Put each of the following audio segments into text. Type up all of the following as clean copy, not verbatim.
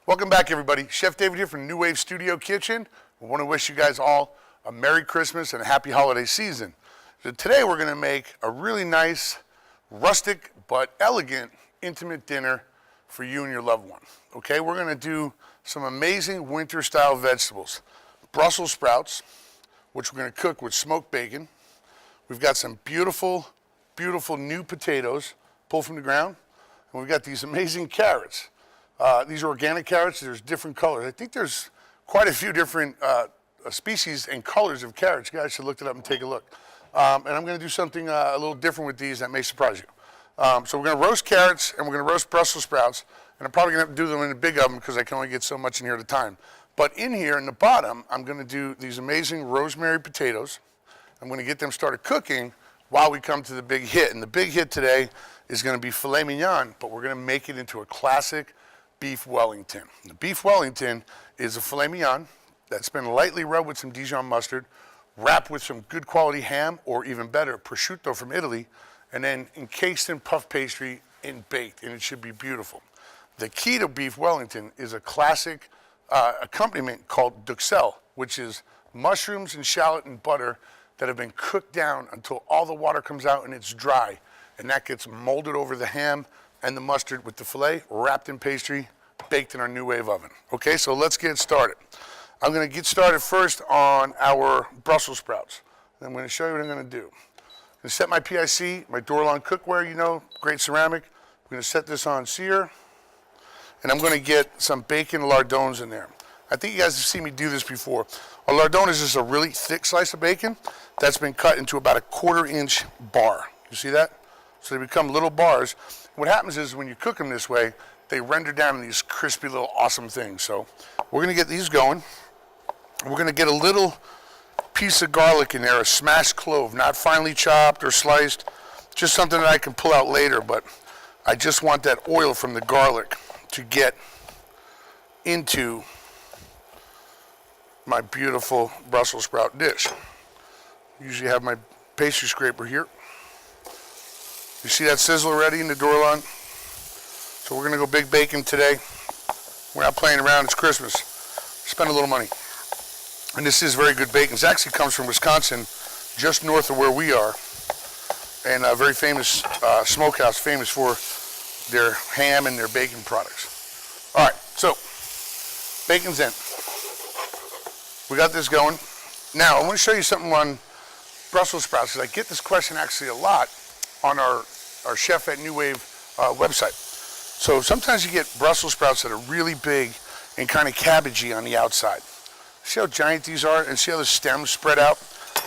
Welcome back, everybody. Chef David here from New Wave Studio Kitchen. We want to wish you guys all a Merry Christmas and a Happy Holiday Season. So today we're going to make a really nice, rustic but elegant, intimate dinner for you and your loved one. Okay, we're going to do some amazing winter-style vegetables. Brussels sprouts, which we're going to cook with smoked bacon. We've got some beautiful, beautiful new potatoes pulled from the ground. And we've got these amazing carrots. These are organic carrots. There's different colors. I think there's quite a few different species and colors of carrots. You guys should look it up and take a look. And I'm going to do something a little different with these that may surprise you. So we're going to roast carrots and we're going to roast Brussels sprouts. And I'm probably going to have to do them in a big oven because I can only get so much in here at a time. But in here, in the bottom, I'm going to do these amazing rosemary potatoes. I'm going to get them started cooking while we come to the big hit. And the big hit today is going to be filet mignon, but we're going to make it into a classic beef Wellington. The beef Wellington is a filet mignon that's been lightly rubbed with some Dijon mustard, wrapped with some good quality ham, or even better, prosciutto from Italy, and then encased in puff pastry and baked, and it should be beautiful. The key to beef Wellington is a classic accompaniment called duxelle, which is mushrooms and shallot and butter that have been cooked down until all the water comes out and it's dry. And that gets molded over the ham and the mustard with the filet, wrapped in pastry, baked in our New Wave oven. Okay, so let's get started. I'm gonna get started first on our Brussels sprouts. And I'm gonna show you what I'm gonna do. I'm gonna set my PIC, my Dorlon cookware, you know, great ceramic. I'm gonna set this on sear. And I'm going to get some bacon lardons in there. I think you guys have seen me do this before. A lardon is just a really thick slice of bacon that's been cut into about a 1/4 inch bar. You see that? So they become little bars. What happens is when you cook them this way, they render down in these crispy little awesome things. So we're going to get these going. We're going to get a little piece of garlic in there, a smashed clove, not finely chopped or sliced, just something that I can pull out later, but I just want that oil from the garlic to get into my beautiful Brussels sprout dish. Usually have my pastry scraper here. You see that sizzle already in the Dorlon? So we're gonna go big bacon today. We're not playing around, it's Christmas. Spend a little money. And this is very good bacon. It actually comes from Wisconsin, just north of where we are. And a very famous smokehouse, famous for their ham and their bacon products. All right, so bacon's in. We got this going. Now, I want to show you something on Brussels sprouts, because I get this question actually a lot on our Chef at New Wave website. So sometimes you get Brussels sprouts that are really big and kind of cabbagey on the outside. See how giant these are, and see how the stems spread out?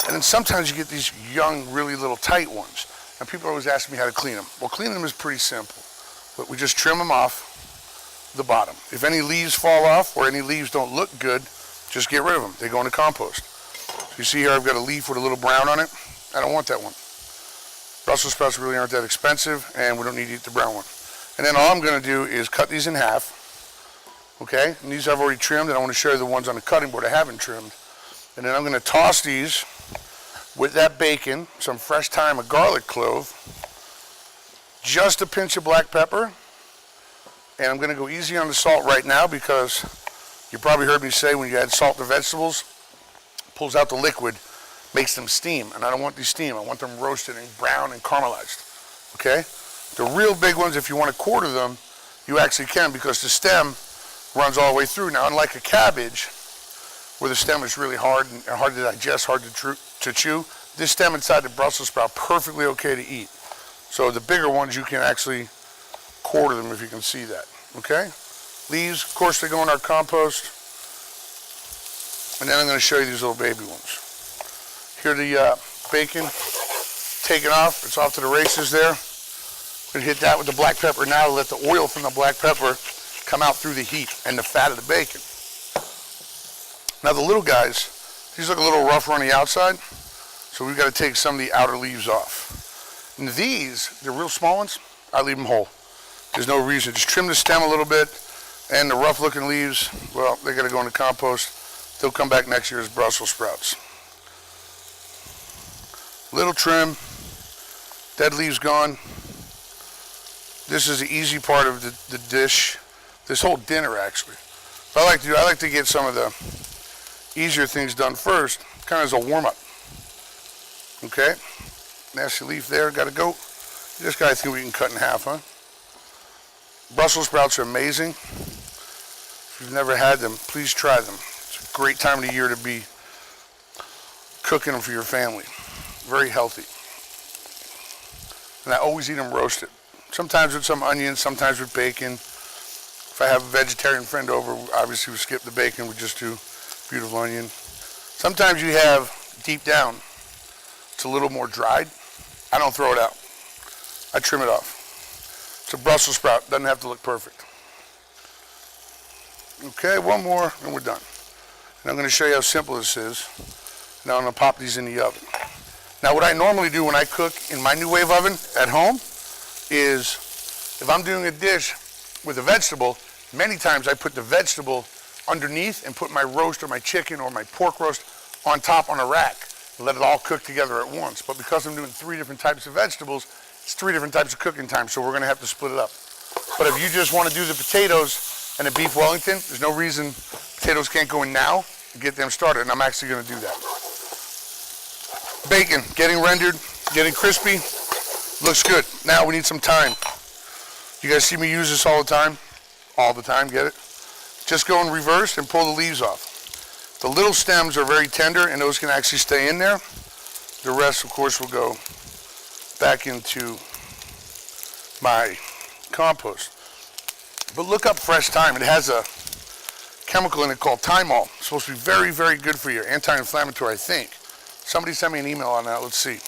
And then sometimes you get these young, really little tight ones. And people always ask me how to clean them. Well, cleaning them is pretty simple. But we just trim them off the bottom. If any leaves fall off or any leaves don't look good, just get rid of them. They go in the compost. So you see here I've got a leaf with a little brown on it. I don't want that one. Brussels sprouts really aren't that expensive, and we don't need to eat the brown one. And then all I'm going to do is cut these in half. Okay? And these I've already trimmed, and I want to show you the ones on the cutting board I haven't trimmed. And then I'm going to toss these with that bacon, some fresh thyme, a garlic clove, just a pinch of black pepper, and I'm going to go easy on the salt right now because you probably heard me say when you add salt to vegetables, pulls out the liquid, makes them steam, and I don't want these steam. I want them roasted and brown and caramelized. Okay? The real big ones, if you want to quarter them, you actually can because the stem runs all the way through. Now, unlike a cabbage, where the stem is really hard and hard to digest, hard to chew, this stem inside the Brussels sprout perfectly okay to eat. So the bigger ones, you can actually quarter them if you can see that, okay? Leaves, of course, they go in our compost. And then I'm gonna show you these little baby ones. Here the bacon taken off, it's off to the races there. I'm gonna hit that with the black pepper now to let the oil from the black pepper come out through the heat and the fat of the bacon. Now the little guys, these look a little rougher on the outside, so we've got to take some of the outer leaves off. And these, the real small ones, I leave them whole. There's no reason. Just trim the stem a little bit, and the rough looking leaves, well, they got to go in the compost. They'll come back next year as Brussels sprouts. Little trim, dead leaves gone. This is the easy part of the dish, this whole dinner actually. What I like to get some of the easier things done first, kind of as a warm-up. Okay, nasty leaf there, gotta go. This guy I think we can cut in half, huh? Brussels sprouts are amazing. If you've never had them, please try them. It's a great time of the year to be cooking them for your family. Very healthy. And I always eat them roasted. Sometimes with some onions, sometimes with bacon. If I have a vegetarian friend over, obviously we skip the bacon, we just do beautiful onion. Sometimes you have, deep down, it's a little more dried. I don't throw it out. I trim it off. It's a Brussels sprout, doesn't have to look perfect. Okay, one more and we're done. And I'm going to show you how simple this is. Now I'm going to pop these in the oven. Now what I normally do when I cook in my new wave oven at home is, if I'm doing a dish with a vegetable, many times I put the vegetable underneath and put my roast or my chicken or my pork roast on top on a rack. Let it all cook together at once. But because I'm doing 3 different types of vegetables, it's 3 different types of cooking time, so we're going to have to split it up. But if you just want to do the potatoes and a beef Wellington, there's no reason potatoes can't go in now and get them started, and I'm actually going to do that. Bacon, getting rendered, getting crispy, looks good. Now we need some thyme. You guys see me use this all the time? All the time, get it? Just go in reverse and pull the leaves off. The little stems are very tender and those can actually stay in there. The rest, of course, will go back into my compost. But look up fresh thyme. It has a chemical in it called thymol. It's supposed to be very, very good for you. Anti-inflammatory, I think. Somebody sent me an email on that. Let's see.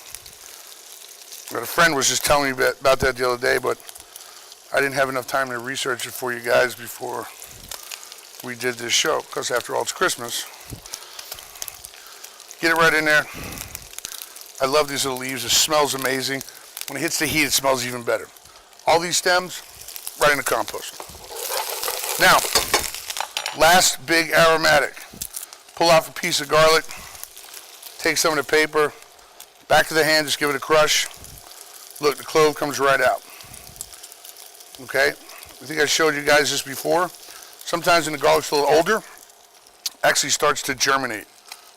But a friend was just telling me about that the other day, but I didn't have enough time to research it for you guys before we did this show, because after all, it's Christmas. Get it right in there. I love these little leaves. It smells amazing. When it hits the heat, it smells even better. All these stems, right in the compost. Now, last big aromatic. Pull off a piece of garlic. Take some of the paper. Back of the hand, just give it a crush. Look, the clove comes right out. Okay? I think I showed you guys this before. Sometimes when the garlic's a little older, actually starts to germinate.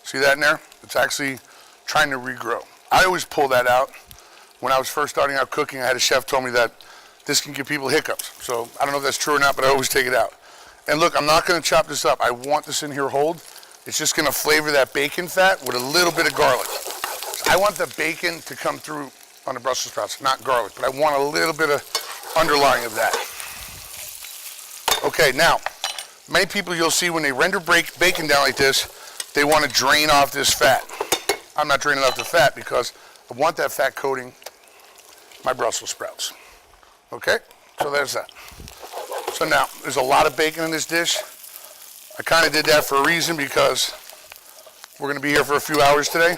See that in there? It's actually trying to regrow. I always pull that out. When I was first starting out cooking, I had a chef told me that this can give people hiccups. So I don't know if that's true or not, but I always take it out. And look, I'm not going to chop this up. I want this in here whole. It's just going to flavor that bacon fat with a little bit of garlic. I want the bacon to come through on the Brussels sprouts, not garlic, but I want a little bit of underlying of that. Okay, now, many people you'll see when they render bacon down like this, they want to drain off this fat. I'm not draining off the fat because I want that fat coating my Brussels sprouts. Okay, so there's that. So now, there's a lot of bacon in this dish. I kind of did that for a reason because we're going to be here for a few hours today.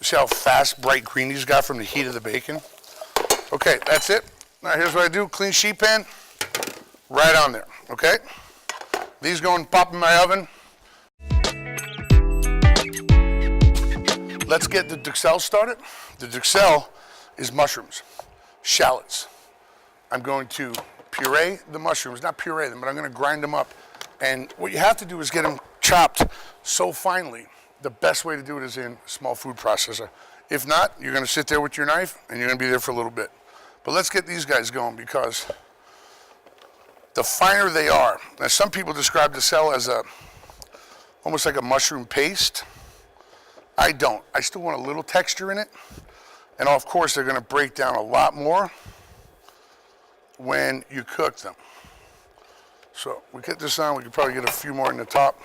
See how fast, bright green these got from the heat of the bacon? Okay, that's it. Now here's what I do. Clean sheet pan, right on there, okay? These go and pop in my oven. Let's get the duxelle started. The duxelle is mushrooms, shallots. I'm going to puree the mushrooms, not puree them, but I'm going to grind them up. And what you have to do is get them chopped so finely. The best way to do it is in a small food processor. If not, you're going to sit there with your knife and you're going to be there for a little bit. But let's get these guys going because the finer they are. Now some people describe duxelle as almost like a mushroom paste. I don't. I still want a little texture in it. And of course they're going to break down a lot more when you cook them. So we get this on, we could probably get a few more in the top.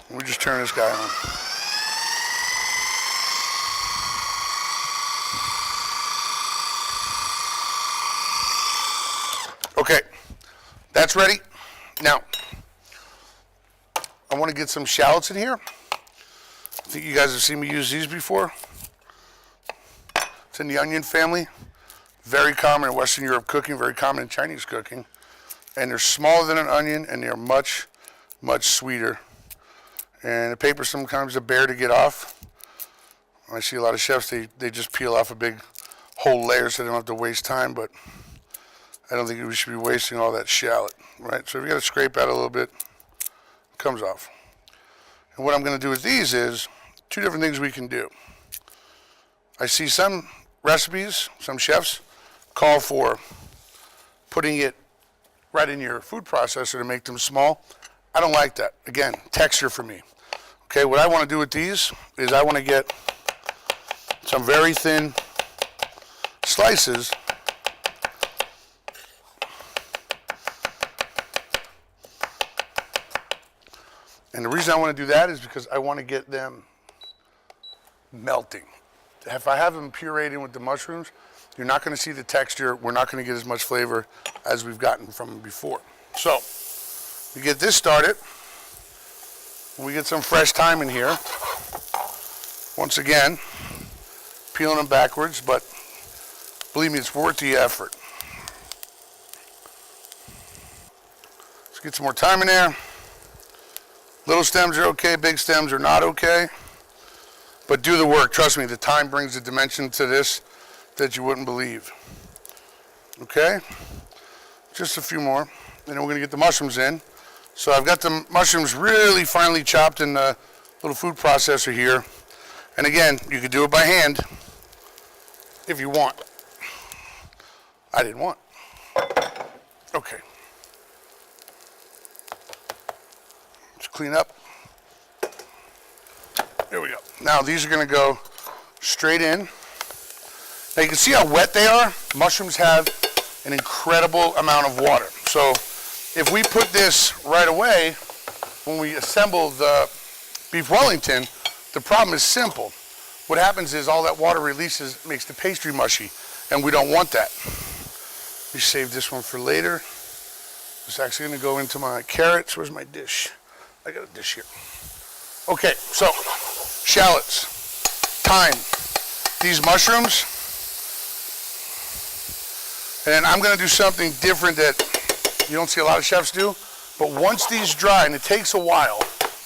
We just turn this guy on. Okay, that's ready. Now, I want to get some shallots in here. I think you guys have seen me use these before. It's in the onion family. Very common in Western Europe cooking, very common in Chinese cooking. And they're smaller than an onion and they're much, much sweeter. And the paper sometimes a bear to get off. I see a lot of chefs, they just peel off a big whole layer so they don't have to waste time, but I don't think we should be wasting all that shallot, right? So if you got to scrape out a little bit, it comes off. And what I'm going to do with these is two different things we can do. I see some recipes, some chefs call for putting it right in your food processor to make them small. I don't like that. Again, texture for me. Okay, what I want to do with these is I want to get some very thin slices and the reason I want to do that is because I want to get them melting. If I have them pureed in with the mushrooms, you're not going to see the texture. We're not going to get as much flavor as we've gotten from them before. So, we get this started. We get some fresh thyme in here. Once again, peeling them backwards, but believe me, it's worth the effort. Let's get some more thyme in there. Little stems are okay, big stems are not okay. But do the work, trust me, the thyme brings a dimension to this that you wouldn't believe. Okay? Just a few more, and then we're gonna get the mushrooms in. So I've got the mushrooms really finely chopped in the little food processor here. And again, you could do it by hand if you want. I didn't want. Okay. Let's clean up. There we go. Now these are going to go straight in. Now you can see how wet they are. Mushrooms have an incredible amount of water. So if we put this right away, when we assemble the beef Wellington, the problem is simple. What happens is all that water releases, makes the pastry mushy, and we don't want that. We save this one for later. It's actually going to go into my carrots. Where's my dish? I got a dish here. Okay, so shallots, thyme, these mushrooms, and I'm going to do something different that you don't see a lot of chefs do, but once these dry, and it takes a while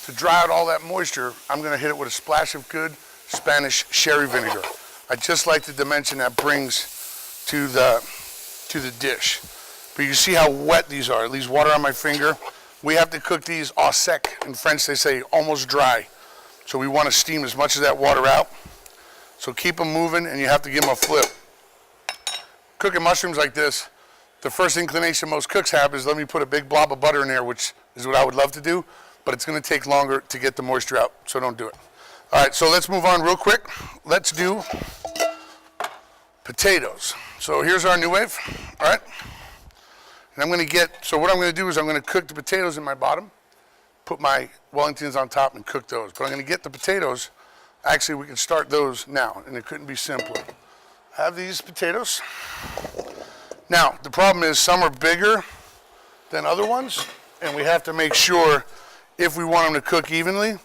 to dry out all that moisture, I'm going to hit it with a splash of good Spanish sherry vinegar. I just like the dimension that brings to the dish. But you see how wet these are. It leaves water on my finger. We have to cook these au sec. In French they say almost dry. So we want to steam as much of that water out. So keep them moving and you have to give them a flip. Cooking mushrooms like this, the first inclination most cooks have is let me put a big blob of butter in there, which is what I would love to do, but it's going to take longer to get the moisture out, so don't do it. All right, so let's move on real quick. Let's do potatoes. So here's our new wave, all right? And I'm going to so what I'm going to do is I'm going to cook the potatoes in my bottom, put my Wellingtons on top and cook those. But I'm going to get the potatoes. Actually, we can start those now, and it couldn't be simpler. I have these potatoes. Now, the problem is some are bigger than other ones, and we have to make sure if we want them to cook evenly,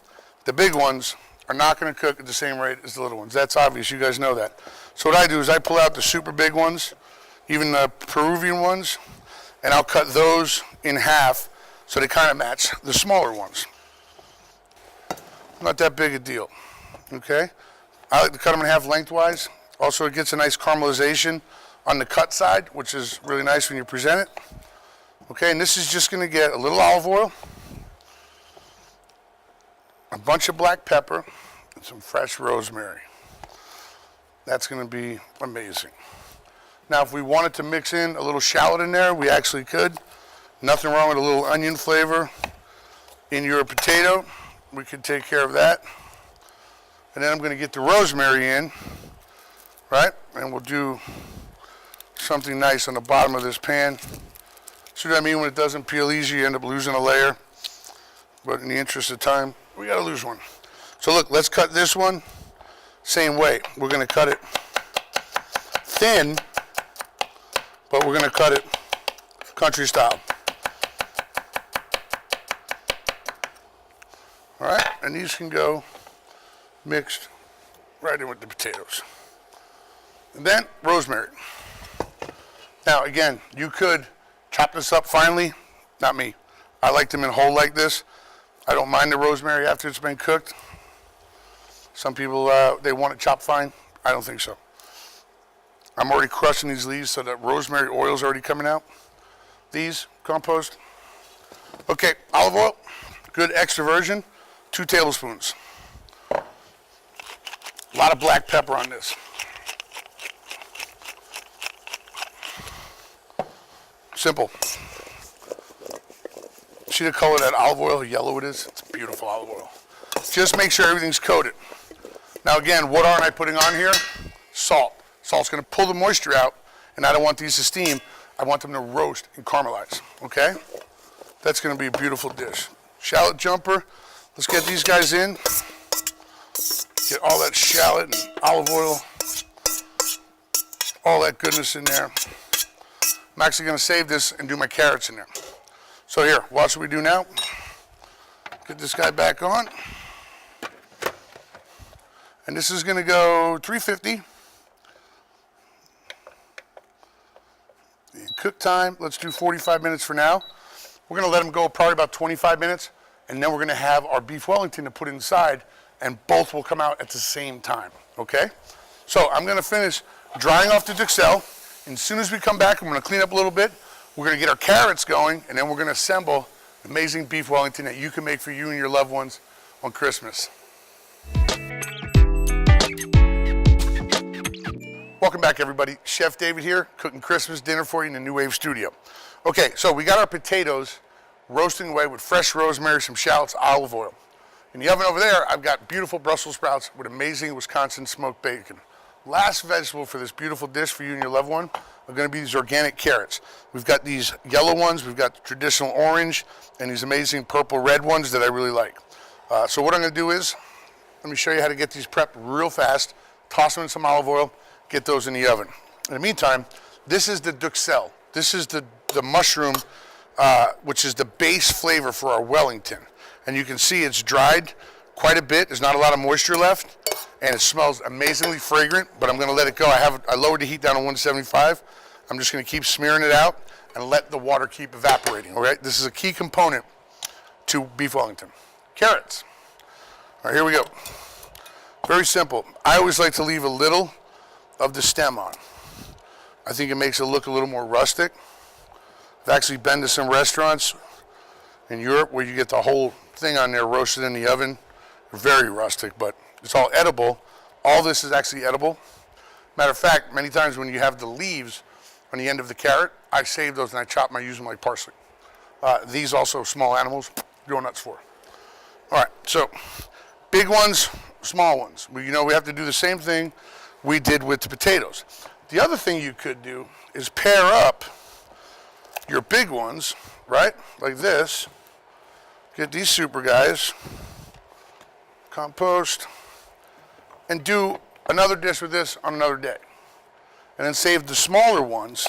the big ones are not going to cook at the same rate as the little ones. That's obvious. You guys know that. So what I do is I pull out the super big ones, even the Peruvian ones, and I'll cut those in half so they kind of match the smaller ones. Not that big a deal, okay? I like to cut them in half lengthwise. Also, it gets a nice caramelization on the cut side, which is really nice when you present it. Okay, and this is just going to get a little olive oil, a bunch of black pepper, and some fresh rosemary. That's going to be amazing. Now, if we wanted to mix in a little shallot in there, we actually could. Nothing wrong with a little onion flavor in your potato. We could take care of that. And then I'm going to get the rosemary in, right? And we'll do something nice on the bottom of this pan. See what I mean? When it doesn't peel easy, you end up losing a layer. But in the interest of time, we got to lose one. So look, let's cut this one same way. We're going to cut it thin, but we're going to cut it country style. All right, and these can go mixed right in with the potatoes. And then rosemary. Now again, you could chop this up finely, not me. I like them in whole like this. I don't mind the rosemary after it's been cooked. Some people, they want it chopped fine. I don't think so. I'm already crushing these leaves so that rosemary oil is already coming out. These, compost. Okay, olive oil, good extra virgin, 2 tablespoons. A lot of black pepper on this. Simple. See the color of that olive oil, how yellow it is? It's beautiful olive oil. Just make sure everything's coated. Now again, what aren't I putting on here? Salt. Salt's gonna pull the moisture out, and I don't want these to steam. I want them to roast and caramelize, okay? That's gonna be a beautiful dish. Shallot jumper, let's get these guys in. Get all that shallot and olive oil, all that goodness in there. I'm actually gonna save this and do my carrots in there. So here, watch what we do now. Get this guy back on. And this is gonna go 350. The cook time, let's do 45 minutes for now. We're gonna let them go probably about 25 minutes, and then we're gonna have our beef Wellington to put inside, and both will come out at the same time, okay? So I'm gonna finish drying off the duxelle. And as soon as we come back, I'm gonna clean up a little bit. We're gonna get our carrots going, and then we're gonna assemble amazing beef Wellington that you can make for you and your loved ones on Christmas. Welcome back, everybody. Chef David here, cooking Christmas dinner for you in the New Wave studio. Okay, so we got our potatoes roasting away with fresh rosemary, some shallots, olive oil. In the oven over there, I've got beautiful Brussels sprouts with amazing Wisconsin smoked bacon. Last vegetable for this beautiful dish for you and your loved one are going to be these organic carrots. We've got these yellow ones, we've got the traditional orange, and these amazing purple red ones that I really like. So what I'm going to do is, let me show you how to get these prepped real fast, toss them in some olive oil, get those in the oven. In the meantime, this is the duxelle. This is the mushroom, which is the base flavor for our Wellington. And you can see it's dried quite a bit. There's not a lot of moisture left, and it smells amazingly fragrant, but I'm gonna let it go. I lowered the heat down to 175. I'm just gonna keep smearing it out and let the water keep evaporating, all right? This is a key component to beef Wellington. Carrots. All right, here we go. Very simple. I always like to leave a little of the stem on. I think it makes it look a little more rustic. I've actually been to some restaurants in Europe where you get the whole thing on there roasted in the oven. Very rustic, but it's all edible. All this is actually edible. Matter of fact, many times when you have the leaves on the end of the carrot, I save those and I chop them, I use them like parsley. These also small animals, go nuts for. All right, so big ones, small ones. We have to do the same thing we did with the potatoes. The other thing you could do is pair up your big ones, right? Like this. Get these super guys, compost, and do another dish with this on another day. And then save the smaller ones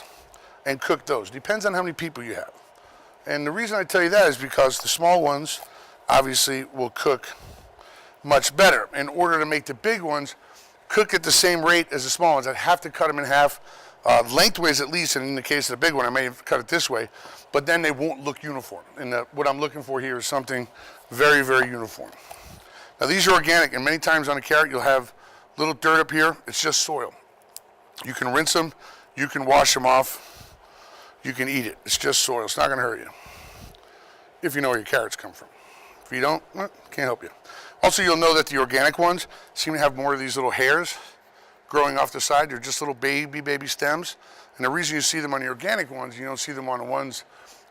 and cook those. Depends on how many people you have. And the reason I tell you that is because the small ones obviously will cook much better. In order to make the big ones cook at the same rate as the small ones, I'd have to cut them in half, lengthways at least, and in the case of the big one, I may have cut it this way, but then they won't look uniform. And what I'm looking for here is something very, very uniform. Now these are organic, and many times on a carrot you'll have little dirt up here. It's just soil. You can rinse them, you can wash them off, you can eat it. It's just soil. It's not going to hurt you if you know where your carrots come from. If you don't, well, can't help you. Also, you'll know that the organic ones seem to have more of these little hairs growing off the side. They're just little baby stems. And the reason you see them on the organic ones, you don't see them on the ones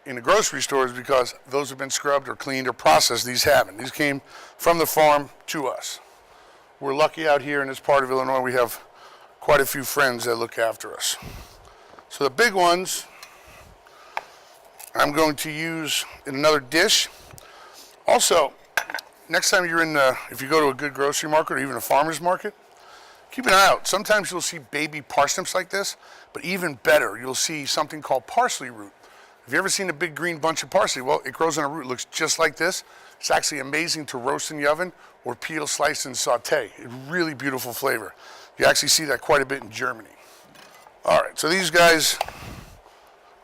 in the grocery stores, because those have been scrubbed or cleaned or processed. These haven't. These came from the farm to us. We're lucky out here in this part of Illinois. We have quite a few friends that look after us. So the big ones I'm going to use in another dish. Also, next time you're if you go to a good grocery market or even a farmer's market, keep an eye out. Sometimes you'll see baby parsnips like this, but even better, you'll see something called parsley root. Have you ever seen a big green bunch of parsley? Well, it grows on a root. It looks just like this. It's actually amazing to roast in the oven or peel, slice, and saute. It's really beautiful flavor. You actually see that quite a bit in Germany. All right, so these guys,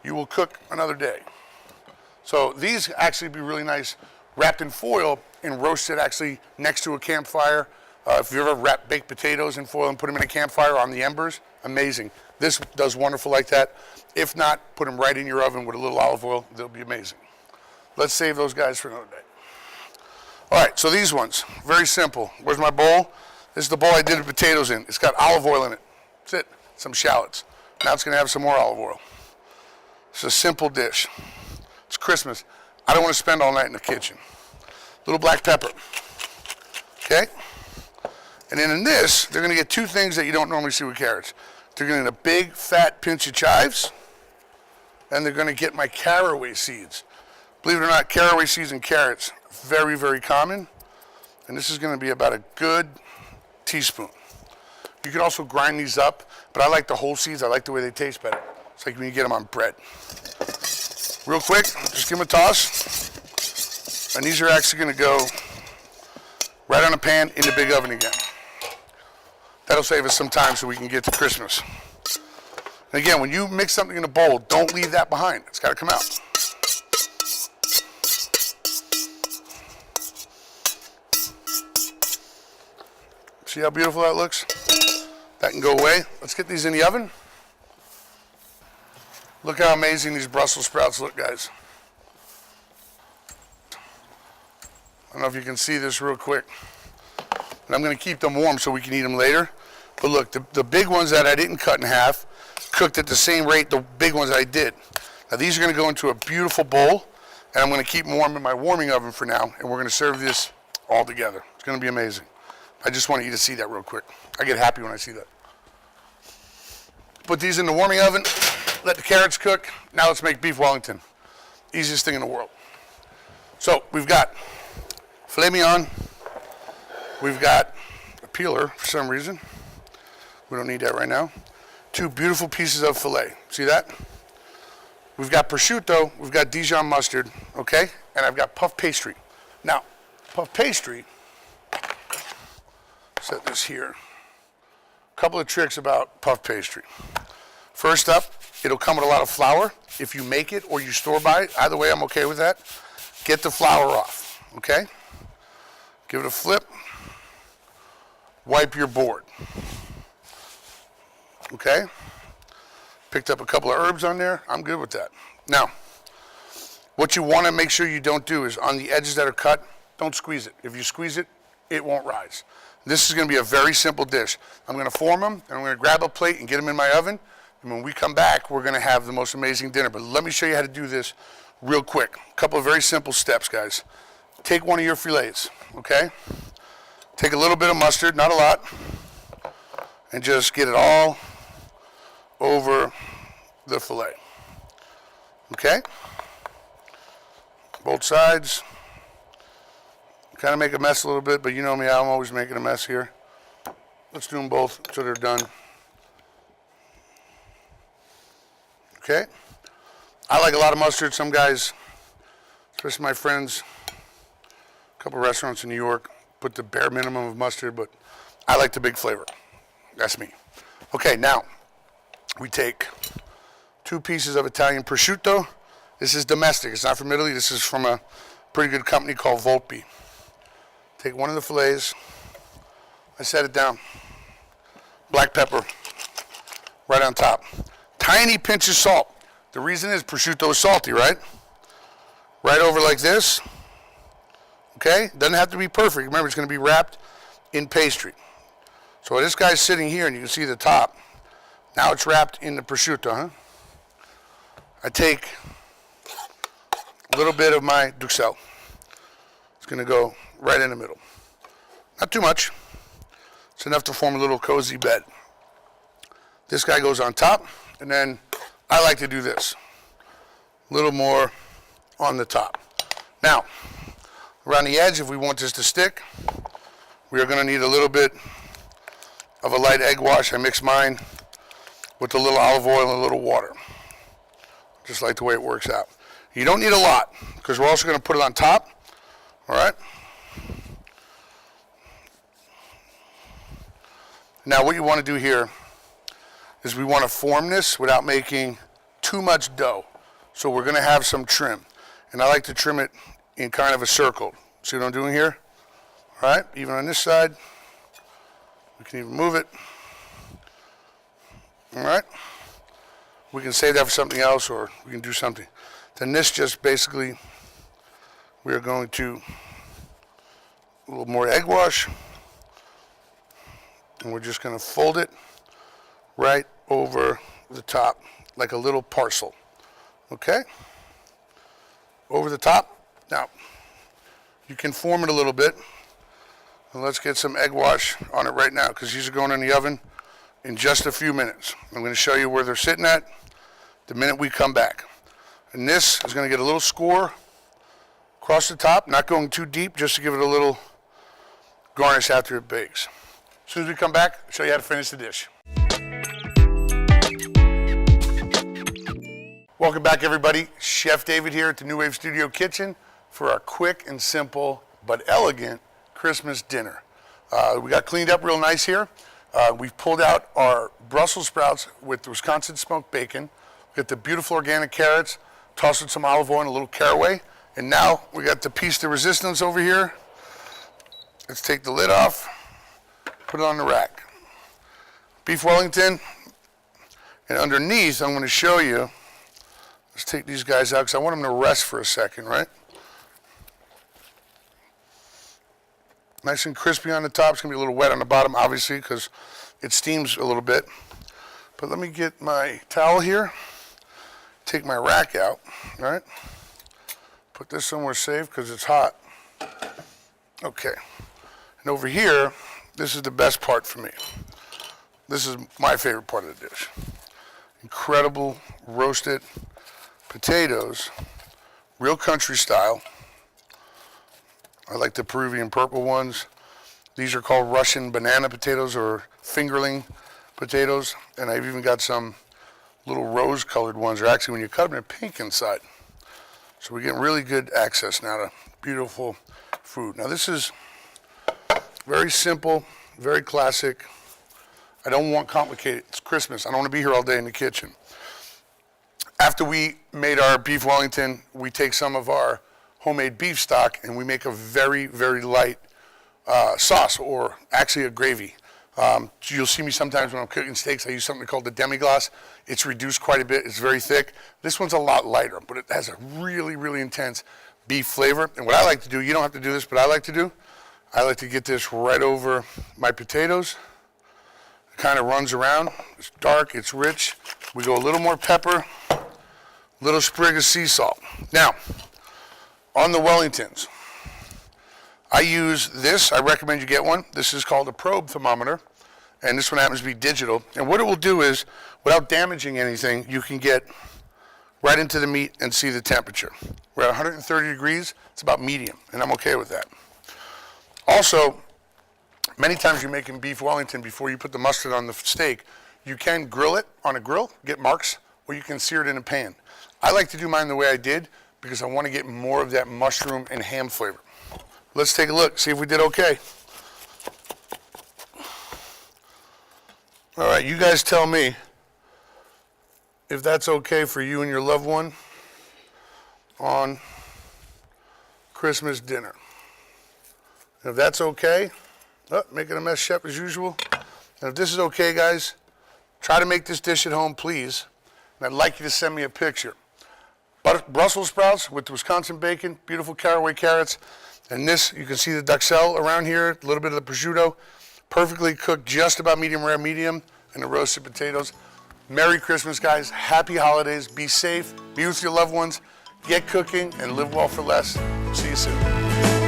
you will cook another day. So these actually be really nice wrapped in foil and roasted actually next to a campfire. If you ever wrap baked potatoes in foil and put them in a campfire on the embers, amazing. This does wonderful like that. If not, put them right in your oven with a little olive oil. They'll be amazing. Let's save those guys for another day. All right, so these ones, very simple. Where's my bowl? This is the bowl I did the potatoes in. It's got olive oil in it. That's it. Some shallots. Now it's going to have some more olive oil. It's a simple dish. It's Christmas. I don't want to spend all night in the kitchen. Little black pepper. Okay? And then in this, they're going to get two things that you don't normally see with carrots. They're going to get a big, fat pinch of chives, and they're going to get my caraway seeds. Believe it or not, caraway seeds and carrots, very, very common. And this is going to be about a good teaspoon. You can also grind these up, but I like the whole seeds. I like the way they taste better. It's like when you get them on bread. Real quick, just give them a toss. And these are actually going to go right on a pan in the big oven again. That'll save us some time so we can get to Christmas. And again, when you mix something in a bowl, don't leave that behind. It's got to come out. See how beautiful that looks? That can go away. Let's get these in the oven. Look how amazing these Brussels sprouts look, guys. I don't know if you can see this real quick. And I'm going to keep them warm so we can eat them later. But look, the big ones that I didn't cut in half cooked at the same rate the big ones I did. Now these are going to go into a beautiful bowl, and I'm going to keep them warm in my warming oven for now, and we're going to serve this all together. It's going to be amazing. I just want you to see that real quick. I get happy when I see that. Put these in the warming oven, let the carrots cook. Now let's make beef Wellington. Easiest thing in the world. So we've got filet mignon. We've got a peeler for some reason. We don't need that right now. Two beautiful pieces of filet. See that? We've got prosciutto. We've got Dijon mustard. Okay? And I've got puff pastry. Now, puff pastry, set this here. A couple of tricks about puff pastry. First up, it'll come with a lot of flour. If you make it or you store buy it, either way, I'm okay with that. Get the flour off. Okay? Give it a flip. Wipe your board. Okay? Picked up a couple of herbs on there. I'm good with that. Now, what you want to make sure you don't do is on the edges that are cut, don't squeeze it. If you squeeze it, it won't rise. This is going to be a very simple dish. I'm going to form them, and I'm going to grab a plate and get them in my oven. And when we come back, we're going to have the most amazing dinner. But let me show you how to do this real quick. A couple of very simple steps, guys. Take one of your fillets, okay? Take a little bit of mustard, not a lot, and just get it all over the fillet. Okay? Both sides. Kind of make a mess a little bit, but you know me, I'm always making a mess here. Let's do them both so they're done. Okay? I like a lot of mustard. Some guys, especially my friends, a couple restaurants in New York, put the bare minimum of mustard, but I like the big flavor. That's me. Okay, now we take 2 pieces of Italian prosciutto. This is domestic. It's not from Italy. This is from a pretty good company called Volpi. Take one of the fillets. I set it down. Black pepper right on top. Tiny pinch of salt. The reason is prosciutto is salty, right? Right over like this. Okay? Doesn't have to be perfect. Remember, it's going to be wrapped in pastry. So this guy's sitting here, and you can see the top. Now it's wrapped in the prosciutto, huh? I take a little bit of my duxelle. It's going to go right in the middle. Not too much. It's enough to form a little cozy bed. This guy goes on top, and then I like to do this. A little more on the top. Now, around the edge, if we want this to stick, we are going to need a little bit of a light egg wash. I mix mine with a little olive oil and a little water. Just like the way it works out. You don't need a lot, because we're also going to put it on top. All right? Now what you want to do here is we want to form this without making too much dough. So we're going to have some trim. And I like to trim it in kind of a circle. See what I'm doing here? All right? Even on this side. We can even move it. All right? We can save that for something else, or we can do something. Then this just basically, we are going to a little more egg wash, and we're just going to fold it right over the top like a little parcel. Okay? Over the top. Now, you can form it a little bit. And let's get some egg wash on it right now, because these are going in the oven in just a few minutes. I'm going to show you where they're sitting at the minute we come back. And this is going to get a little score across the top, not going too deep, just to give it a little garnish after it bakes. As soon as we come back, I'll show you how to finish the dish. Welcome back, everybody. Chef David here at the New Wave Studio Kitchen for our quick and simple but elegant Christmas dinner. We got cleaned up real nice here. We've pulled out our Brussels sprouts with Wisconsin smoked bacon. We got the beautiful organic carrots, tossed with some olive oil and a little caraway. And now we got the piece de resistance over here. Let's take the lid off, put it on the rack. Beef Wellington, and underneath I'm going to show you. Let's take these guys out because I want them to rest for a second, right? Nice and crispy on the top. It's going to be a little wet on the bottom, obviously, because it steams a little bit. But let me get my towel here, take my rack out, right? Put this somewhere safe because it's hot. Okay. And over here, this is the best part for me. This is my favorite part of the dish. Incredible roasted potatoes, real country style. I like the Peruvian purple ones. These are called Russian banana potatoes or fingerling potatoes. And I've even got some little rose colored ones. Or actually, when you cut them, they're pink inside. So we're getting really good access now to beautiful food. Now this is very simple, very classic. I don't want complicated. It's Christmas. I don't want to be here all day in the kitchen. After we made our beef Wellington, we take some of our homemade beef stock and we make a very, very light sauce, or actually a gravy. You'll see me sometimes when I'm cooking steaks, I use something called the demi-glace. It's reduced quite a bit. It's very thick. This one's a lot lighter, but it has a really, really intense beef flavor. And what I like to do, you don't have to do this, but I like to get this right over my potatoes. It kind of runs around. It's dark, it's rich. We go a little more pepper, little sprig of sea salt. Now, on the Wellingtons, I use this. I recommend you get one. This is called a probe thermometer, and this one happens to be digital. And what it will do is, without damaging anything, you can get right into the meat and see the temperature. We're at 130 degrees. It's about medium, and I'm okay with that. Also, many times you're making beef Wellington before you put the mustard on the steak, you can grill it on a grill, get marks, or you can sear it in a pan. I like to do mine the way I did because I want to get more of that mushroom and ham flavor. Let's take a look, see if we did okay. All right, you guys tell me if that's okay for you and your loved one on Christmas dinner. And if that's okay, making a mess, chef, as usual. And if this is okay, guys, try to make this dish at home, please. And I'd like you to send me a picture. Brussels sprouts with Wisconsin bacon, beautiful caraway carrots, and this, you can see the duxelle around here, a little bit of the prosciutto, perfectly cooked, just about medium rare medium, and the roasted potatoes. Merry Christmas, guys. Happy holidays. Be safe. Be with your loved ones. Get cooking and live well for less. See you soon.